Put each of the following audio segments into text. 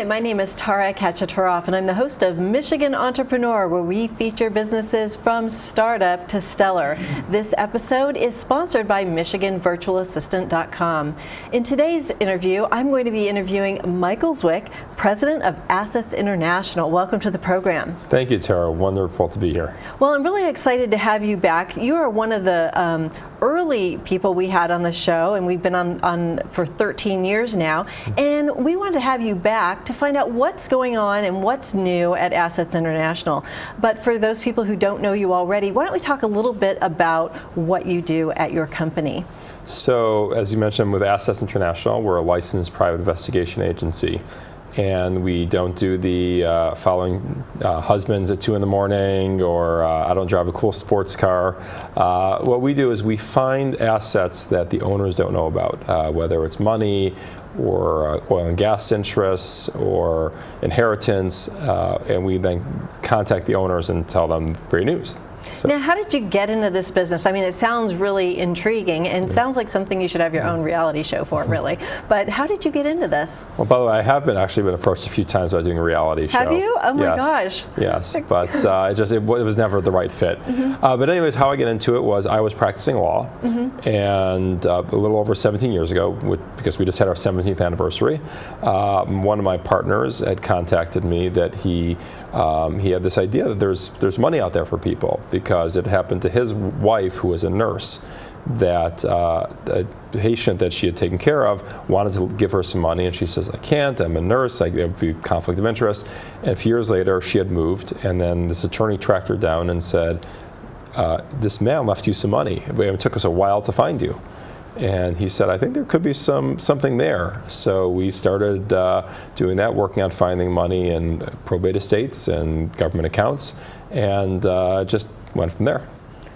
my name is Tara Kachataroff, and I'm the host of Michigan Entrepreneur, where we feature businesses from startup to stellar. This episode is sponsored by MichiganVirtualAssistant.com. In today's interview, I'm going to be interviewing Michael Zwick, President of Assets International. Welcome to the program. Thank you, Tara. Wonderful to be here. Well, I'm really excited to have you back. You are one of the early people we had on the show, and we've been on for 13 years now, and we wanted to have you back to find out what's going on and what's new at Assets International. But for those people who don't know you already, why don't we talk a little bit about what you do at your company? So, as you mentioned, with Assets International, we're a licensed private investigation agency. And we don't do the following husbands at 2 in the morning, or I don't drive a cool sports car. What we do is we find assets that the owners don't know about, whether it's money or oil and gas interests or inheritance, and we then contact the owners and tell them great news. So. Now, how did you get into this business? I mean, it sounds really intriguing, and it sounds like something you should have your own reality show for, really. But how did you get into this? Well, by the way, I have actually been approached a few times about doing a reality show. Have you? Oh my gosh. gosh. Yes, but it was never the right fit. But anyways, how I got into it was I was practicing law, and a little over 17 years ago, because we just had our 17th anniversary, one of my partners had contacted me that he had this idea that there's money out there for people, because it happened to his wife, who was a nurse, that a patient that she had taken care of wanted to give her some money, and she says, I can't, I'm a nurse, there would be conflict of interest. And a few years later, she had moved, and then this attorney tracked her down and said, this man left you some money. It took us a while to find you. And he said, I think there could be something there. So we started doing that, working on finding money in probate estates and government accounts, and just went from there.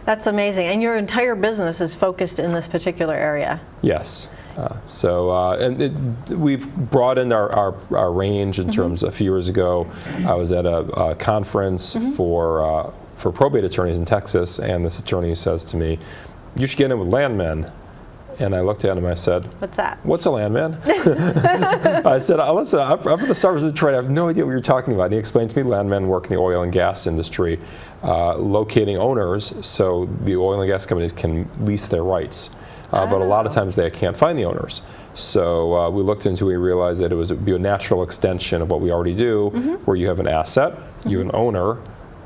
That's amazing. And your entire business is focused in this particular area. Yes. We've broadened our range in terms. A few years ago, I was at a conference for probate attorneys in Texas, and this attorney says to me, you should get in with landmen. And I looked at him and I said, what's that? What's a landman? I said, listen, I'm from the suburbs of Detroit. I have no idea what you're talking about. And he explained to me landmen work in the oil and gas industry, locating owners so the oil and gas companies can lease their rights. But a lot of times they can't find the owners. So we looked into it, we realized that it would be a natural extension of what we already do, where you have an asset, you have an owner,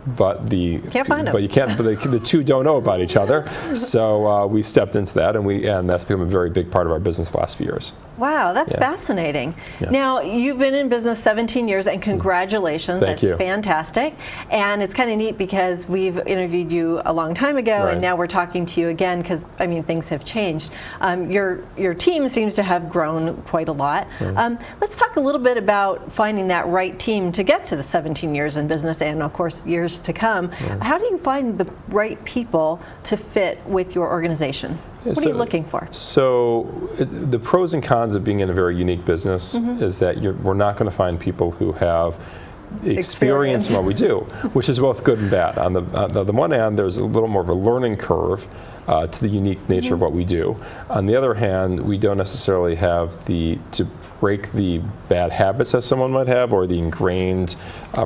but can't find them. But you can't. But the two don't know about each other. So we stepped into that, and that's become a very big part of our business the last few years. Wow, that's fascinating. Yeah. Now, you've been in business 17 years, and congratulations. Thank you. That's fantastic. And it's kind of neat because we've interviewed you a long time ago, and now we're talking to you again because, I mean, things have changed. Your team seems to have grown quite a lot. Let's talk a little bit about finding that right team to get to the 17 years in business and, of course, years to come. How do you find the right people to fit with your organization? What are you looking for? So the pros and cons of being in a very unique business is that we're not going to find people who have experience in what we do, which is both good and bad. On the one hand, there's a little more of a learning curve to the unique nature of what we do. On the other hand, we don't necessarily have to break the bad habits that someone might have, or the ingrained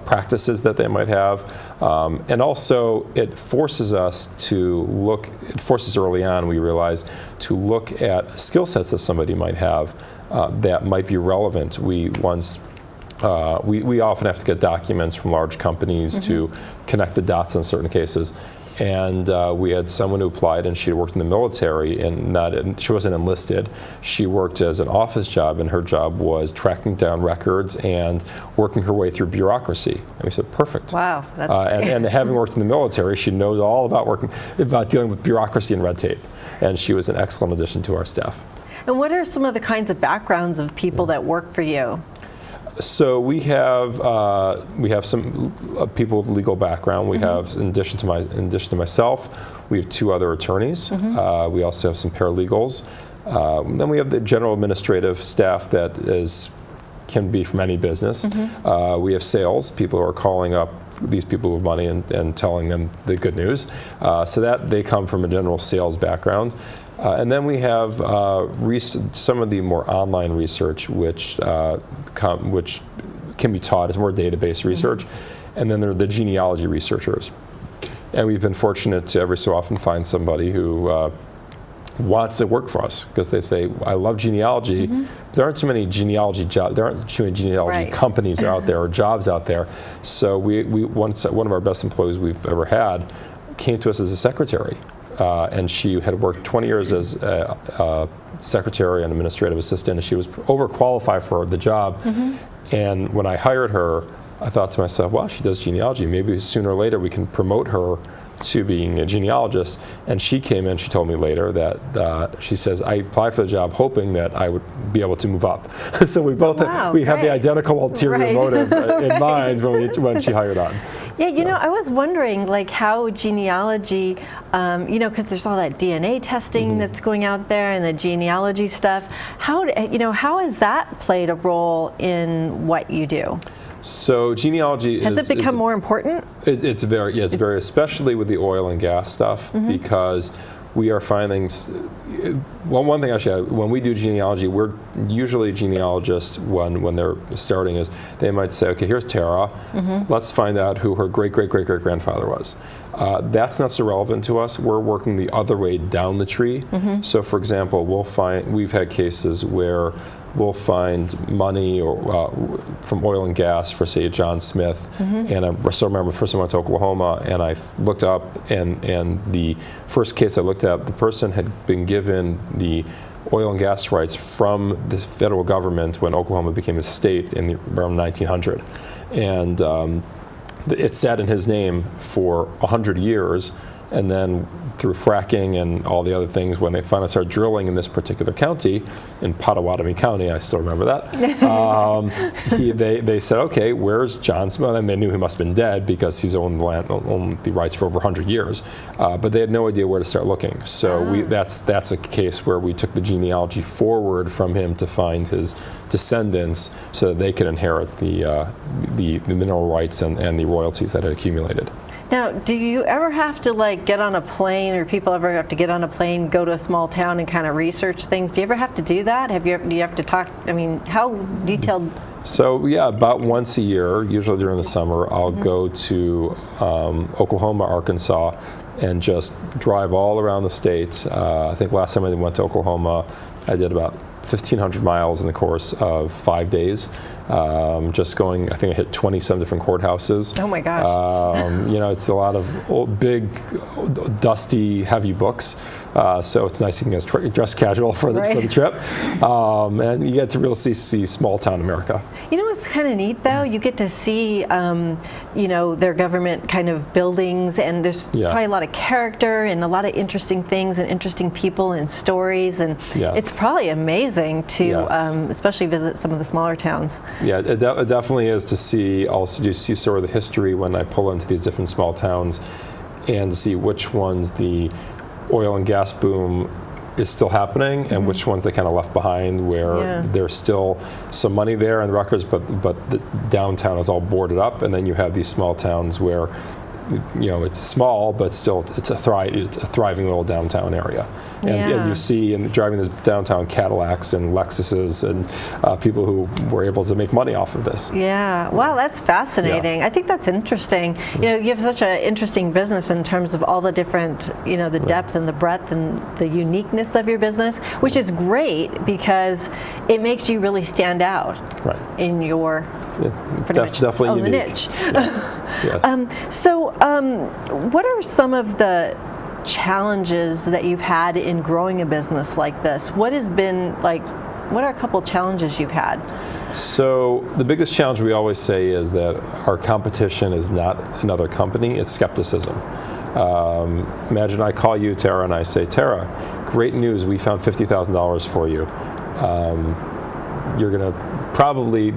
practices that they might have. And also, it forces us early on, we realize, to look at skill sets that somebody might have that might be relevant. We often have to get documents from large companies to connect the dots in certain cases. And we had someone who applied, and she had worked in the military, and she wasn't enlisted. She worked as an office job, and her job was tracking down records and working her way through bureaucracy. And we said, perfect. Wow. That's and having worked in the military, she knows all about dealing with bureaucracy and red tape. And she was an excellent addition to our staff. And what are some of the kinds of backgrounds of people that work for you? So we have some people with legal background. We have, in addition to myself, we have 2 other attorneys. We also have some paralegals. Then we have the general administrative staff that can be from any business. We have sales people who are calling up these people with money and telling them the good news. So that they come from a general sales background. And then we have some of the more online research, which can be taught. It's more database research. And then there are the genealogy researchers. And we've been fortunate to every so often find somebody who wants to work for us because they say, I love genealogy. There aren't too many genealogy jobs. There aren't too many genealogy companies out there or jobs out there. So one of our best employees we've ever had came to us as a secretary. And she had worked 20 years as a secretary and administrative assistant, and she was overqualified for the job. And when I hired her, I thought to myself, well, she does genealogy. Maybe sooner or later we can promote her to being a genealogist. And she came in, she told me later that she says, I applied for the job hoping that I would be able to move up. So we both have the identical ulterior motive in mind when she hired on. Yeah, you know, I was wondering like how genealogy, you know, because there's all that DNA testing that's going out there and the genealogy stuff. How has that played a role in what you do? So genealogy has it become more important? It's very, especially with the oil and gas stuff, because we are finding, one thing actually, when we do genealogy, we're usually genealogists when they're starting is they might say, okay, here's Tara, let's find out who her great-great-great-great-grandfather was. That's not so relevant to us. We're working the other way down the tree. So for example, we've had cases where we'll find money from oil and gas for, say, John Smith. And I still remember the first time I went to Oklahoma, and I looked up, and the first case I looked at, the person had been given the oil and gas rights from the federal government when Oklahoma became a state in around 1900. And it sat in his name for 100 years. And then through fracking and all the other things, when they finally started drilling in this particular county, in Pottawatomie County, I still remember that, they said, okay, where's John Smith? And they knew he must have been dead because he's owned the rights for over 100 years. But they had no idea where to start looking. So that's a case where we took the genealogy forward from him to find his descendants so that they could inherit the mineral rights and the royalties that had accumulated. Now, do you ever have to like get on a plane, or people ever have to get on a plane, go to a small town and kind of research things? Do you ever have to do that? Do you have to talk, I mean, how detailed? So yeah, about once a year, usually during the summer, I'll go to Oklahoma, Arkansas, and just drive all around the states. I think last time I went to Oklahoma, I did about 1,500 miles in the course of 5 days. Just going, I think I hit 27 different courthouses. Oh my gosh. You know, it's a lot of old, big, dusty, heavy books. So it's nice you can get dressed casual for the trip. And you get to really see small town America. You know what's kind of neat though? You get to see, you know, their government kind of buildings, and there's probably a lot of character and a lot of interesting things and interesting people and stories, and it's probably amazing to especially visit some of the smaller towns. Yeah, it definitely is to see, also to see sort of the history when I pull into these different small towns and to see which ones the oil and gas boom is still happening and which ones they kind of left behind, where there's still some money there in the records, but the downtown is all boarded up, and then you have these small towns where, you know, it's small, but still it's a thriving little downtown area. And you see, and driving this downtown, Cadillacs and Lexuses and people who were able to make money off of this. Yeah, wow, that's fascinating. I think that's interesting. You know, you have such an interesting business in terms of all the different, you know, the depth and the breadth and the uniqueness of your business, which is great because it makes you really stand out in your definitely the niche. So what are some of the challenges that you've had in growing a business like this? What are a couple challenges you've had? So the biggest challenge we always say is that our competition is not another company, it's skepticism. Imagine I call you, Tara, and I say, Tara, great news, we found $50,000 for you. You're going to probably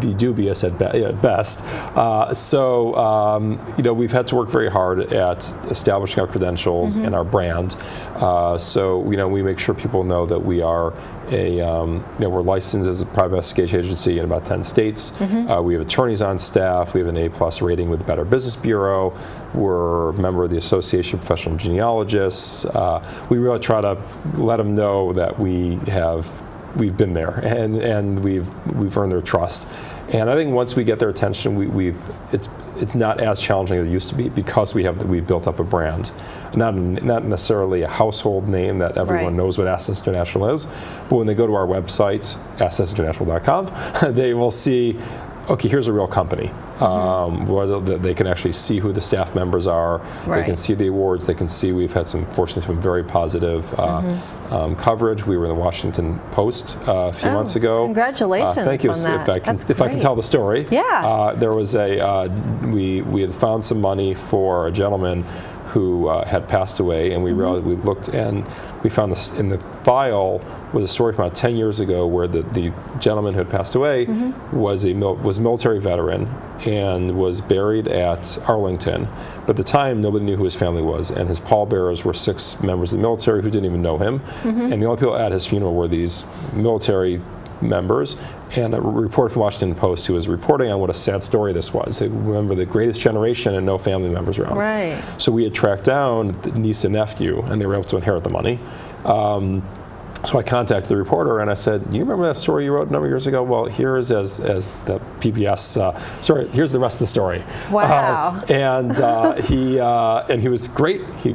be dubious at best. You know, we've had to work very hard at establishing our credentials and our brand. So, you know, we make sure people know that we are you know, we're licensed as a private investigation agency in about 10 states. We have attorneys on staff. We have an A+ rating with the Better Business Bureau. We're a member of the Association of Professional Genealogists. We really try to let them know that we have we've been there, and we've earned their trust. And I think once we get their attention, it's not as challenging as it used to be, because we've built up a brand, not necessarily a household name that everyone knows what Assets International is, but when they go to our website, assetsinternational.com, they will see, okay, here's a real company. Where they can actually see who the staff members are. They can see the awards. They can see we've had fortunately some very positive coverage. We were in the Washington Post a few months ago. Congratulations! Thank you. On that. If I can tell the story. Yeah. There was we had found some money for a gentleman who had passed away, and we realized, we looked and we found this in the file was a story from about 10 years ago where the gentleman who had passed away was a military veteran and was buried at Arlington. But at the time, nobody knew who his family was, and his pallbearers were 6 members of the military who didn't even know him. And the only people at his funeral were these military members, and a reporter from Washington Post who was reporting on what a sad story this was. They remember the greatest generation and no family members around. Right. So we had tracked down the niece and nephew, and they were able to inherit the money. So I contacted the reporter and I said, "You remember that story you wrote a number of years ago? Well, here's as the PBS story. Here's the rest of the story." Wow. And he was great. He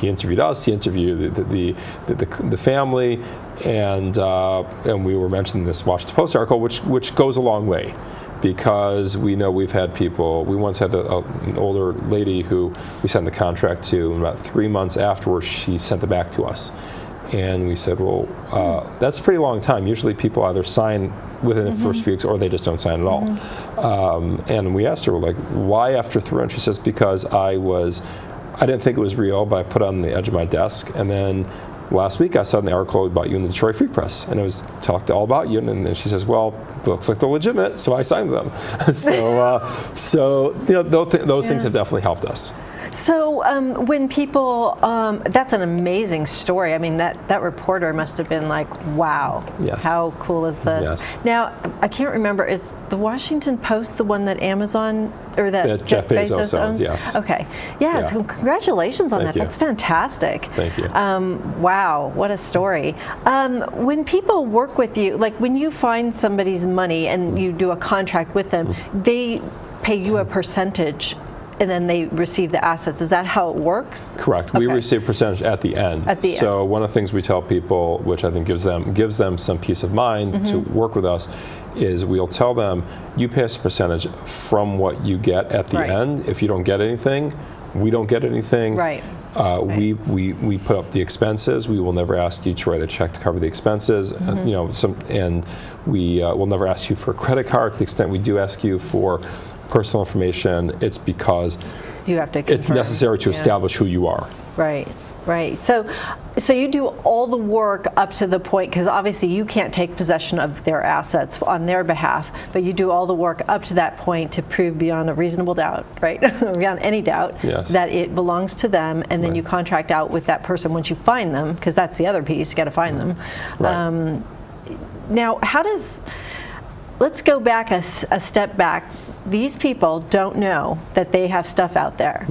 interviewed us. He interviewed the family, and we were mentioning this Washington Post article, which goes a long way. Because we know we've had people, we once had an older lady who we sent the contract to, and about 3 months afterwards she sent it back to us. And we said, well, that's a pretty long time. Usually people either sign within the first few weeks or they just don't sign at all. And we asked her, like, why after 3 months? She says, because I didn't think it was real, but I put it on the edge of my desk. And then last week I saw an article about you in the Detroit Free Press, and it was talked all about you. And then she says, well, it looks like they're legitimate, so I signed them. So those things have definitely helped us. So when people, that's an amazing story. I mean, that reporter must have been like, wow, how cool is this? Yes. Now, I can't remember, is the Washington Post the one that Amazon, or that Jeff Bezos owns? Yes. Okay. Yeah, so congratulations on that. That's fantastic. Thank you. Wow, what a story. When people work with you, like when you find somebody's money and you do a contract with them, they pay you a percentage and then they receive the assets. Is that how it works? Correct. Okay. We receive a percentage at the end. So one of the things we tell people, which I think gives them some peace of mind to work with us, is we'll tell them, you pay us a percentage from what you get at the end. If you don't get anything, we don't get anything. Right. We put up the expenses. We will never ask you to write a check to cover the expenses. And we will never ask you for a credit card. To the extent we do ask you for personal information, it's because you have to confirm. It's necessary to establish who you are. Right. So you do all the work up to the point, because obviously you can't take possession of their assets on their behalf, but you do all the work up to that point to prove beyond a reasonable doubt, right? Beyond any doubt, that it belongs to them, and then you contract out with that person once you find them, because that's the other piece, you got to find them. Right. Now, let's go back a step back. These people don't know that they have stuff out there.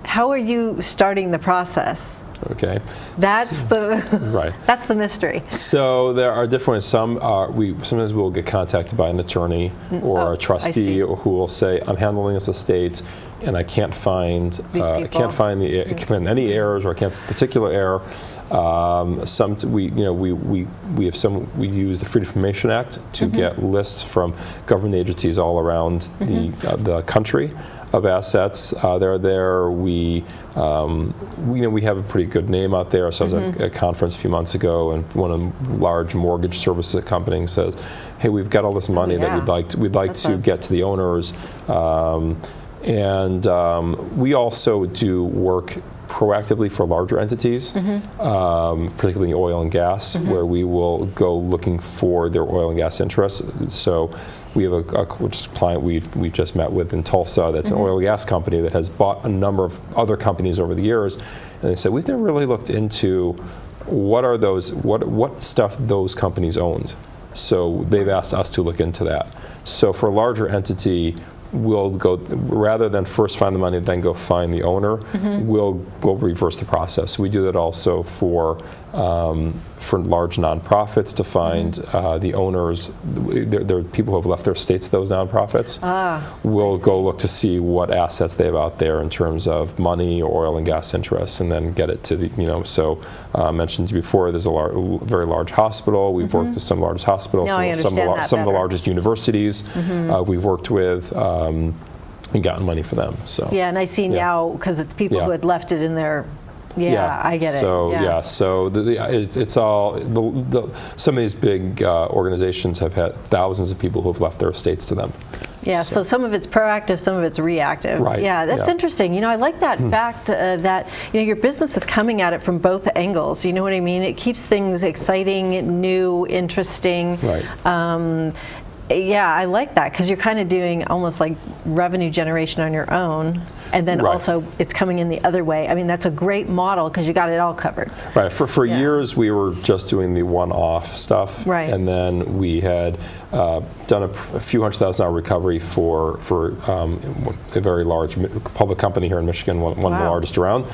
How are you starting the process? Okay. That's that's the mystery. So there are different ways. Sometimes we'll get contacted by an attorney or a trustee who will say, I'm handling this estate and I can't find any errors, or I can't find a particular error. We use the Freedom of Information Act to get lists from government agencies all around the country of assets. We have a pretty good name out there. So I was at a conference a few months ago, and one of the large mortgage services companies says, "Hey, we've got all this money that we'd like to get to the owners." We also do work proactively for larger entities, particularly oil and gas, where we will go looking for their oil and gas interests. So we have a client we've just met with in Tulsa that's an oil and gas company that has bought a number of other companies over the years, and they said, we've never really looked into what stuff those companies owned. So they've asked us to look into that. So for a larger entity, we'll go, rather than first find the money, then go find the owner, we'll reverse the process. We do that also for large nonprofits to find the owners. There are people who have left their estates to those nonprofits. We'll go look to see what assets they have out there in terms of money or oil and gas interests, and then get it to the, so I mentioned to you before, there's a very large hospital. We've worked with some large hospitals, some of the largest universities we've worked with, and gotten money for them. So yeah, and I see now, because it's people who had left it in their. Yeah, I get it. So so it's all some of these big organizations have had thousands of people who have left their estates to them. Yeah, so some of it's proactive, some of it's reactive. Right. Yeah, that's interesting. I like that fact that your business is coming at it from both angles. You know what I mean? It keeps things exciting, new, interesting. Right. Yeah, I like that, because you're kind of doing almost like revenue generation on your own, and then also it's coming in the other way. I mean, that's a great model, because you got it all covered. Right. For years, we were just doing the one-off stuff, and then we had done a few $100,000 recovery for a very large public company here in Michigan, one of the largest around.